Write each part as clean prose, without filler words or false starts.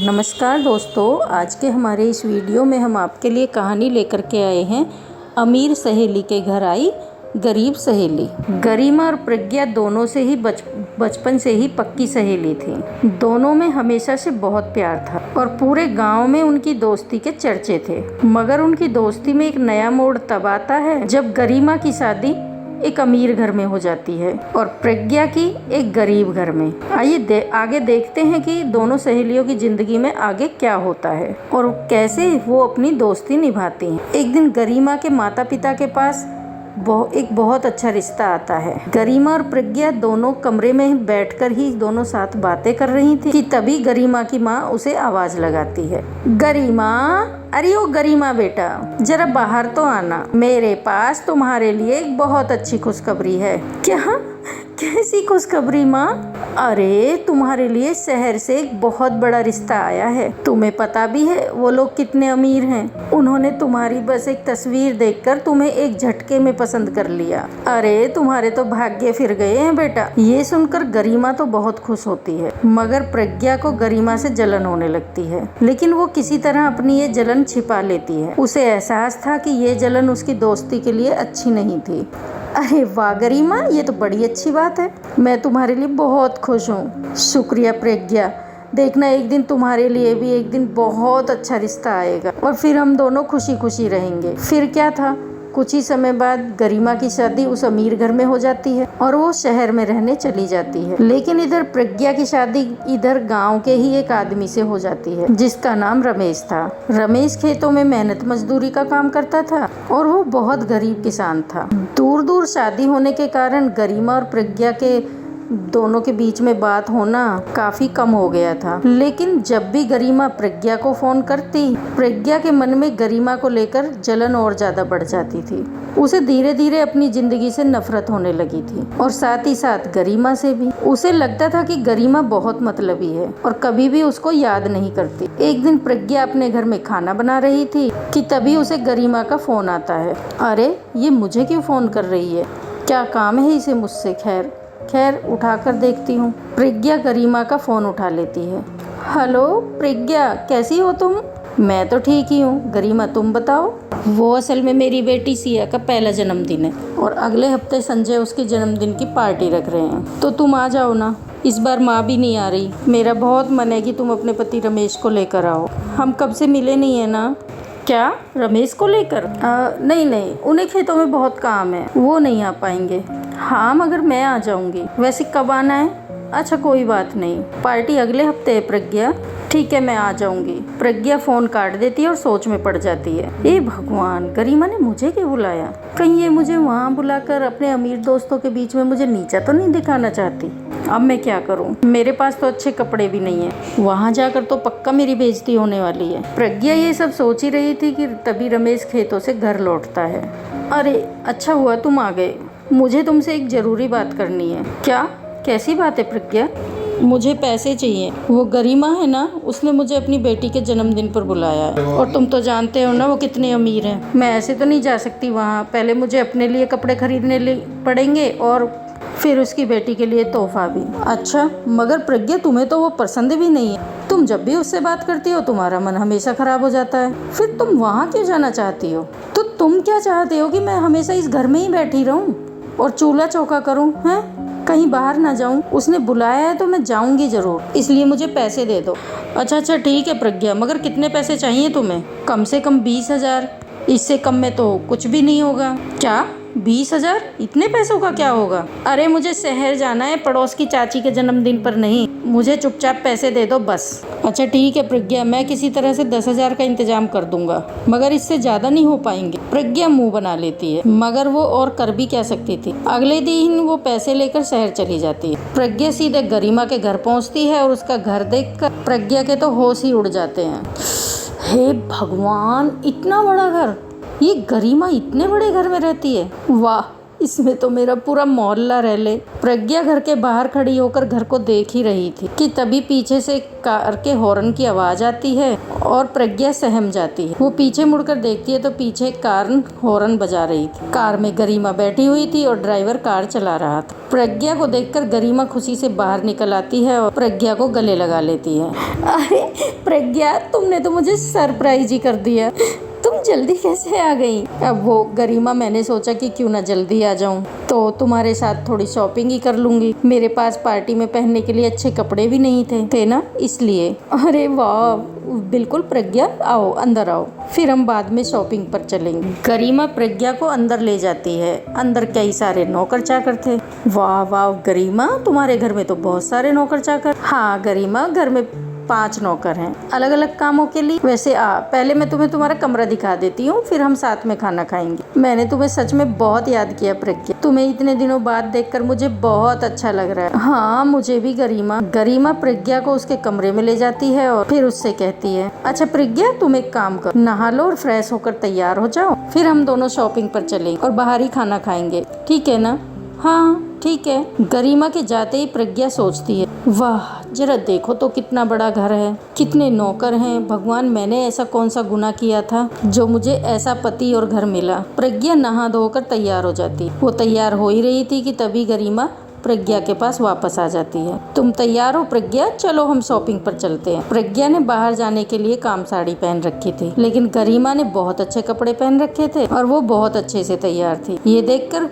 नमस्कार दोस्तों, आज के हमारे इस वीडियो में हम आपके लिए कहानी लेकर के आए हैं। अमीर सहेली के घर आई गरीब सहेली। गरिमा और प्रज्ञा दोनों से ही बचपन से ही पक्की सहेली थी। दोनों में हमेशा से बहुत प्यार था और पूरे गांव में उनकी दोस्ती के चर्चे थे। मगर उनकी दोस्ती में एक नया मोड़ तब आता है जब गरिमा की शादी एक अमीर घर में हो जाती है और प्रज्ञा की एक गरीब घर में। आइए आगे देखते हैं कि दोनों सहेलियों की जिंदगी में आगे क्या होता है और कैसे वो अपनी दोस्ती निभाती हैं। एक दिन गरिमा के माता पिता के पास एक बहुत अच्छा रिश्ता आता है। गरिमा और प्रज्ञा दोनों कमरे में बैठकर ही दोनों साथ बातें कर रही थी कि तभी गरिमा की माँ उसे आवाज लगाती है, गरिमा, अरे ओ गरिमा बेटा, जरा बाहर तो आना, मेरे पास तुम्हारे लिए एक बहुत अच्छी खुशखबरी है। क्या? कैसी खुशखबरी माँ? अरे तुम्हारे लिए शहर से एक बहुत बड़ा रिश्ता आया है। तुम्हें पता भी है वो लोग कितने अमीर हैं। उन्होंने तुम्हारी बस एक तस्वीर देखकर तुम्हें एक झटके में पसंद कर लिया। अरे तुम्हारे तो भाग्य फिर गए हैं बेटा। ये सुनकर गरिमा तो बहुत खुश होती है, मगर प्रज्ञा को गरिमा से जलन होने लगती है, लेकिन वो किसी तरह अपनी ये जलन छिपा लेती है। उसे एहसास था कि ये जलन उसकी दोस्ती के लिए अच्छी नहीं थी। अरे वाह गरिमा, ये तो बड़ी अच्छी बात है। मैं तुम्हारे लिए बहुत खुश हूँ। शुक्रिया प्रज्ञा। देखना एक दिन तुम्हारे लिए भी एक दिन बहुत अच्छा रिश्ता आएगा और फिर हम दोनों खुशी खुशी रहेंगे। फिर क्या था, कुछ ही समय बाद गरिमा की शादी उस अमीर घर में हो जाती है और वो शहर में रहने चली जाती है। लेकिन इधर प्रज्ञा की शादी इधर गांव के ही एक आदमी से हो जाती है जिसका नाम रमेश था। रमेश खेतों में मेहनत मजदूरी का काम करता था और वो बहुत गरीब किसान था। दूर दूर शादी होने के कारण गरिमा और प्रज्ञा के दोनों के बीच में बात होना काफी कम हो गया था। लेकिन जब भी गरिमा प्रज्ञा को फोन करती, प्रज्ञा के मन में गरिमा को लेकर जलन और ज्यादा बढ़ जाती थी। उसे धीरे धीरे अपनी जिंदगी से नफरत होने लगी थी और साथ ही साथ गरिमा से भी। उसे लगता था कि गरिमा बहुत मतलबी है और कभी भी उसको याद नहीं करती। एक दिन प्रज्ञा अपने घर में खाना बना रही थी कि तभी उसे गरिमा का फोन आता है। अरे ये मुझे क्यों फोन कर रही है? क्या काम है इसे मुझसे? खैर उठाकर देखती हूँ। प्रज्ञा गरिमा का फोन उठा लेती है। हेलो प्रज्ञा, कैसी हो तुम? मैं तो ठीक ही हूँ। गरिमा तुम बताओ। वो असल में मेरी बेटी सिया का पहला जन्मदिन है और अगले हफ्ते संजय उसके जन्मदिन की पार्टी रख रहे हैं, तो तुम आ जाओ ना। इस बार माँ भी नहीं आ रही। मेरा बहुत मन है कि तुम अपने पति रमेश को लेकर आओ। हम कब से मिले नहीं है ना। क्या रमेश को लेकर? नहीं, उन्हें खेतों में बहुत काम है, वो नहीं आ पाएंगे। हाँ मगर मैं आ जाऊंगी। वैसे कब आना है? अच्छा कोई बात नहीं, पार्टी अगले हफ्ते है प्रज्ञा। ठीक है मैं आ जाऊंगी। प्रज्ञा फोन काट देती है और सोच में पड़ जाती है। ए भगवान, गरिमा ने मुझे क्यों बुलाया? कहीं ये मुझे वहाँ बुलाकर अपने अमीर दोस्तों के बीच में मुझे नीचा तो नहीं दिखाना चाहती? अब मैं क्या करूं? मेरे पास तो अच्छे कपड़े भी नहीं है, वहां जाकर तो पक्का मेरी बेइज्जती होने वाली है। प्रज्ञा ये सब सोच ही रही थी कि तभी रमेश खेतों से घर लौटता है। अरे अच्छा हुआ तुम आ गए, मुझे तुमसे एक जरूरी बात करनी है। क्या? कैसी बात है प्रज्ञा? मुझे पैसे चाहिए। वो गरिमा है ना, उसने मुझे अपनी बेटी के जन्मदिन पर बुलाया है और तुम तो जानते हो ना वो कितने अमीर हैं। मैं ऐसे तो नहीं जा सकती वहाँ। पहले मुझे अपने लिए कपड़े खरीदने पड़ेंगे और फिर उसकी बेटी के लिए तोहफा भी। अच्छा मगर प्रज्ञा तुम्हें तो वो पसंद भी नहीं है। तुम जब भी उससे बात करती हो तुम्हारा मन हमेशा खराब हो जाता है। फिर तुम वहाँ क्यों जाना चाहती हो? तो तुम क्या चाहते हो कि मैं हमेशा इस घर में ही बैठी रहूं और चूल्हा चौका करूं? हैं, कहीं बाहर ना जाऊं? उसने बुलाया है तो मैं जाऊंगी जरूर, इसलिए मुझे पैसे दे दो। अच्छा ठीक है प्रज्ञा, मगर कितने पैसे चाहिए तुम्हें? कम से कम 20,000। इससे कम में तो कुछ भी नहीं होगा। क्या 20,000? इतने पैसों का क्या होगा? अरे मुझे शहर जाना है पड़ोस की चाची के जन्मदिन पर नहीं, मुझे चुपचाप पैसे दे दो बस। अच्छा ठीक है प्रज्ञा, मैं किसी तरह से 10,000 का इंतजाम कर दूंगा, मगर इससे ज्यादा नहीं हो पाएंगे। प्रज्ञा मुंह बना लेती है, मगर वो और कर भी क्या सकती थी। अगले दिन वो पैसे लेकर शहर चली जाती है। प्रज्ञा सीधे गरिमा के घर पहुँचती है और उसका घर देखकर प्रज्ञा के तो होश ही उड़ जाते हैं। हे भगवान, इतना बड़ा घर! ये गरिमा इतने बड़े घर में रहती है? वाह, इसमें तो मेरा पूरा मोहल्ला रह ले। प्रज्ञा घर के बाहर खड़ी होकर घर को देख ही रही थी कि तभी पीछे से कार के हॉर्न की आवाज आती है और प्रज्ञा सहम जाती है। वो पीछे मुड़कर देखती है तो पीछे कार हॉर्न बजा रही थी। कार में गरिमा बैठी हुई थी और ड्राइवर कार चला रहा था। प्रज्ञा को देखकर गरिमा खुशी से बाहर निकल आती है और प्रज्ञा को गले लगा लेती है। अरे प्रज्ञा, तुमने तो मुझे सरप्राइज ही कर दिया। तुम जल्दी कैसे आ गई? अब वो गरिमा, मैंने सोचा कि क्यों ना जल्दी आ जाऊं, तो तुम्हारे साथ थोड़ी शॉपिंग ही कर लूंगी। मेरे पास पार्टी में पहनने के लिए अच्छे कपड़े भी नहीं थे ना, इसलिए। अरे वाह, बिल्कुल प्रज्ञा, आओ अंदर आओ, फिर हम बाद में शॉपिंग पर चलेंगे। गरिमा प्रज्ञा को अंदर ले जाती है। अंदर कई सारे नौकर चाकर थे। वाह वाह गरिमा, तुम्हारे घर में तो बहुत सारे नौकर चाकर। हाँ गरिमा, घर में 5 नौकर हैं, अलग अलग कामों के लिए। वैसे पहले मैं तुम्हें तुम्हारा कमरा दिखा देती हूँ, फिर हम साथ में खाना खाएंगे। मैंने तुम्हें सच में बहुत याद किया प्रज्ञा, तुम्हें इतने दिनों बाद देखकर मुझे बहुत अच्छा लग रहा है। हाँ मुझे भी गरिमा। गरिमा प्रज्ञा को उसके कमरे में ले जाती है और फिर उससे कहती है, अच्छा प्रज्ञा, तुम एक काम करो, नहा लो और फ्रेश होकर तैयार हो जाओ, फिर हम दोनों शॉपिंग पर चलेंगे और बाहर ही खाना खाएंगे, ठीक है ना? हाँ ठीक है। गरिमा के जाते ही प्रज्ञा सोचती है, वाह जरा देखो तो कितना बड़ा घर है, कितने नौकर हैं। भगवान, मैंने ऐसा कौन सा गुनाह किया था जो मुझे ऐसा पति और घर मिला। प्रज्ञा नहा धोकर तैयार हो जाती। वो तैयार हो ही रही थी कि तभी गरिमा प्रज्ञा के पास वापस आ जाती है। तुम तैयार हो प्रज्ञा? चलो हम शॉपिंग पर चलते हैं। प्रज्ञा ने बाहर जाने के लिए काम साड़ी पहन रखी थी, लेकिन गरिमा ने बहुत अच्छे कपड़े पहन रखे थे और वो बहुत अच्छे से तैयार थी। ये देखकर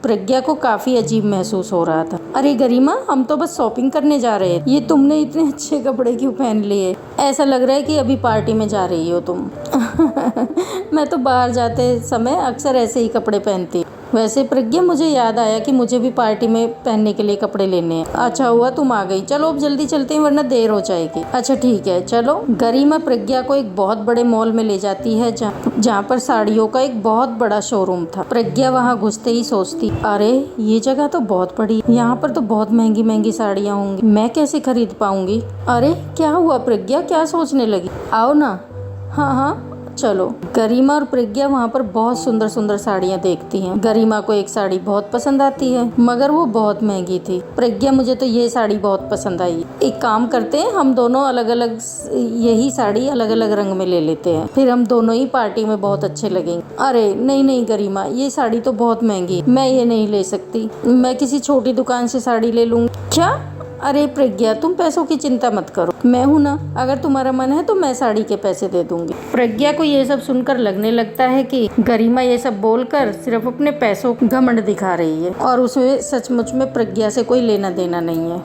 प्रज्ञा को काफी अजीब महसूस हो रहा था। अरे गरिमा, हम तो बस शॉपिंग करने जा रहे हैं, ये तुमने इतने अच्छे कपड़े क्यों पहन लिए? ऐसा लग रहा है कि अभी पार्टी में जा रही हो तुम। मैं तो बाहर जाते समय अक्सर ऐसे ही कपड़े पहनती। वैसे प्रज्ञा, मुझे याद आया कि मुझे भी पार्टी में पहनने के लिए कपड़े लेने हैं। अच्छा हुआ तुम आ गई, चलो अब जल्दी चलते हैं वरना देर हो जाएगी। अच्छा ठीक है चलो। गरिमा प्रज्ञा को एक बहुत बड़े मॉल में ले जाती है जहाँ पर साड़ियों का एक बहुत बड़ा शोरूम था। प्रज्ञा वहाँ घुसते ही सोचती, अरे ये जगह तो बहुत बड़ी, यहाँ पर तो बहुत महंगी महंगी साड़ियाँ होंगी, मैं कैसे खरीद पाऊंगी? अरे क्या हुआ प्रज्ञा, क्या सोचने लगी? आओ ना। हाँ हाँ चलो। गरिमा और प्रज्ञा वहाँ पर बहुत सुंदर सुंदर साड़ियाँ देखती हैं। गरिमा को एक साड़ी बहुत पसंद आती है, मगर वो बहुत महंगी थी। प्रज्ञा, मुझे तो ये साड़ी बहुत पसंद आई, एक काम करते हैं, हम दोनों अलग अलग यही साड़ी अलग अलग रंग में ले लेते हैं, फिर हम दोनों ही पार्टी में बहुत अच्छे लगेंगे। अरे नहीं नहीं गरिमा, ये साड़ी तो बहुत महंगी, मैं ये नहीं ले सकती, मैं किसी छोटी दुकान से साड़ी ले लूँगी। क्या? अरे प्रज्ञा, तुम पैसों की चिंता मत करो, मैं हूं ना, अगर तुम्हारा मन है तो मैं साड़ी के पैसे दे दूंगी। प्रज्ञा को ये सब सुनकर लगने लगता है कि गरिमा ये सब बोलकर सिर्फ अपने पैसों का घमंड दिखा रही है और उसमें सचमुच में प्रज्ञा से कोई लेना देना नहीं है।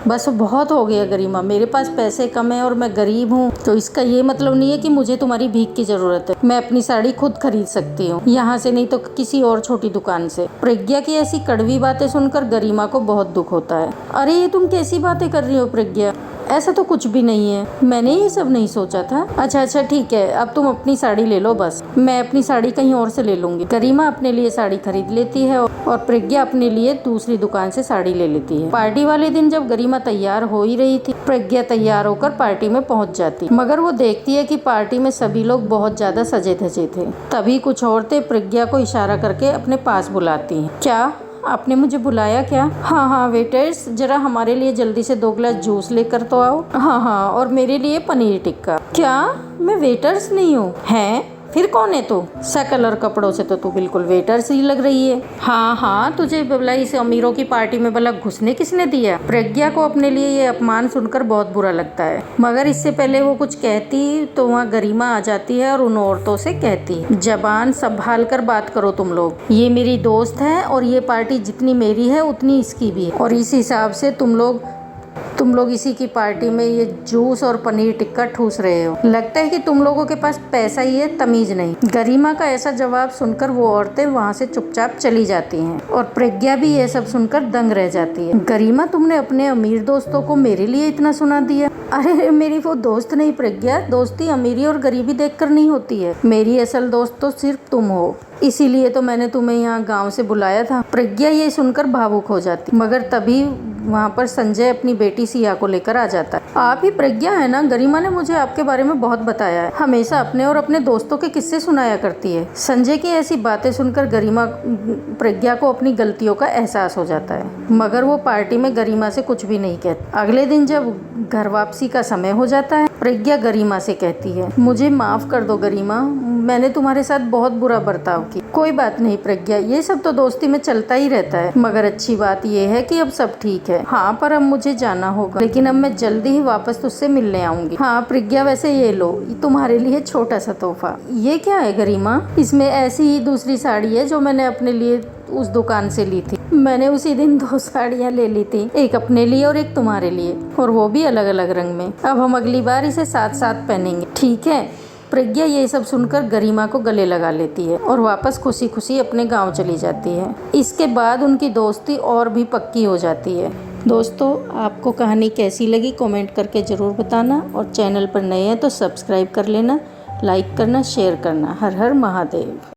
बस बहुत हो गया गरिमा, मेरे पास पैसे कम है और मैं गरीब हूँ, तो इसका ये मतलब नहीं है कि मुझे तुम्हारी भीख की जरूरत है। मैं अपनी साड़ी खुद खरीद सकती हूँ, यहाँ से नहीं तो किसी और छोटी दुकान से। प्रज्ञा की ऐसी कड़वी बातें सुनकर गरिमा को बहुत दुख होता है। अरे ये तुम कैसी बातें कर रही हो प्रज्ञा, ऐसा तो कुछ भी नहीं है, मैंने ये सब नहीं सोचा था। अच्छा ठीक है, अब तुम अपनी साड़ी ले लो, बस मैं अपनी साड़ी कहीं और से ले लूंगी। गरिमा अपने लिए साड़ी खरीद लेती है और प्रज्ञा अपने लिए दूसरी दुकान से साड़ी ले लेती है। पार्टी वाले दिन जब गरिमा तैयार हो ही रही थी, प्रज्ञा तैयार होकर पार्टी में पहुंच जाती, मगर वो देखती है कि पार्टी में सभी लोग बहुत ज्यादा सजे धजे थे। तभी कुछ औरतें प्रज्ञा को इशारा करके अपने पास बुलाती हैं। क्या आपने मुझे बुलाया क्या? हाँ वेटर्स, जरा हमारे लिए जल्दी से 2 गिलास जूस लेकर तो आओ। हाँ, और मेरे लिए पनीर टिक्का। क्या? मैं वेटर्स नहीं हूँ? हैं? फिर कौन है तू? शकल और कपड़ों से तो तू बिल्कुल वेटर सी लग रही है। हाँ, तुझे भला इस अमीरों की पार्टी में भला घुसने किसने दिया? प्रज्ञा को अपने लिए ये अपमान सुनकर बहुत बुरा लगता है, मगर इससे पहले वो कुछ कहती तो वहाँ गरिमा आ जाती है और उन औरतों से कहती, जबान संभाल कर बात करो तुम लोग, ये मेरी दोस्त है और ये पार्टी जितनी मेरी है उतनी इसकी भी है, और इस हिसाब से तुम लोग इसी की पार्टी में ये जूस और पनीर टिक्का ठूस रहे हो। लगता है कि तुम लोगों के पास पैसा ही है, तमीज नहीं। गरिमा का ऐसा जवाब सुनकर वो औरतें वहाँ से चुपचाप चली जाती हैं और प्रज्ञा भी ये सब सुनकर दंग रह जाती है। गरिमा, तुमने अपने अमीर दोस्तों को मेरे लिए इतना सुना दिया? अरे मेरी वो दोस्त नहीं प्रज्ञा, दोस्ती अमीरी और गरीबी देखकर नहीं होती है, मेरी असल दोस्त तो सिर्फ तुम हो, इसीलिए तो मैंने तुम्हें यहाँ गांव से बुलाया था। प्रज्ञा ये सुनकर भावुक हो जाती, मगर तभी वहाँ पर संजय अपनी बेटी सिया को लेकर आ जाता है। आप ही प्रज्ञा है ना? गरिमा ने मुझे आपके बारे में बहुत बताया है, हमेशा अपने और अपने दोस्तों के किस्से सुनाया करती है। संजय की ऐसी बातें सुनकर गरिमा प्रज्ञा को अपनी गलतियों का एहसास हो जाता है, मगर वो पार्टी में गरिमा से कुछ भी नहीं कहती। अगले दिन जब घर वापसी का समय हो जाता है, प्रज्ञा गरिमा से कहती है, मुझे माफ कर दो गरिमा, मैंने तुम्हारे साथ बहुत बुरा बर्ताव किया। कोई बात नहीं प्रज्ञा, ये सब तो दोस्ती में चलता ही रहता है, मगर अच्छी बात ये है कि अब सब ठीक है। हाँ, पर अब मुझे जाना होगा, लेकिन अब मैं जल्दी ही वापस तुझसे मिलने आऊंगी। हाँ प्रज्ञा, वैसे ये लो, तुम्हारे लिए छोटा सा तोहफा। ये क्या है गरिमा? इसमें ऐसी ही दूसरी साड़ी है जो मैंने अपने लिए उस दुकान से ली थी। मैंने उसी दिन 2 साड़ियाँ ले ली थी, एक अपने लिए और एक तुम्हारे लिए, और वो भी अलग अलग रंग में। अब हम अगली बार इसे साथ साथ पहनेंगे, ठीक है? प्रज्ञा ये सब सुनकर गरिमा को गले लगा लेती है और वापस खुशी खुशी अपने गांव चली जाती है। इसके बाद उनकी दोस्ती और भी पक्की हो जाती है। दोस्तों, आपको कहानी कैसी लगी कमेंट करके ज़रूर बताना, और चैनल पर नए हैं तो सब्सक्राइब कर लेना, लाइक करना, शेयर करना। हर हर महादेव।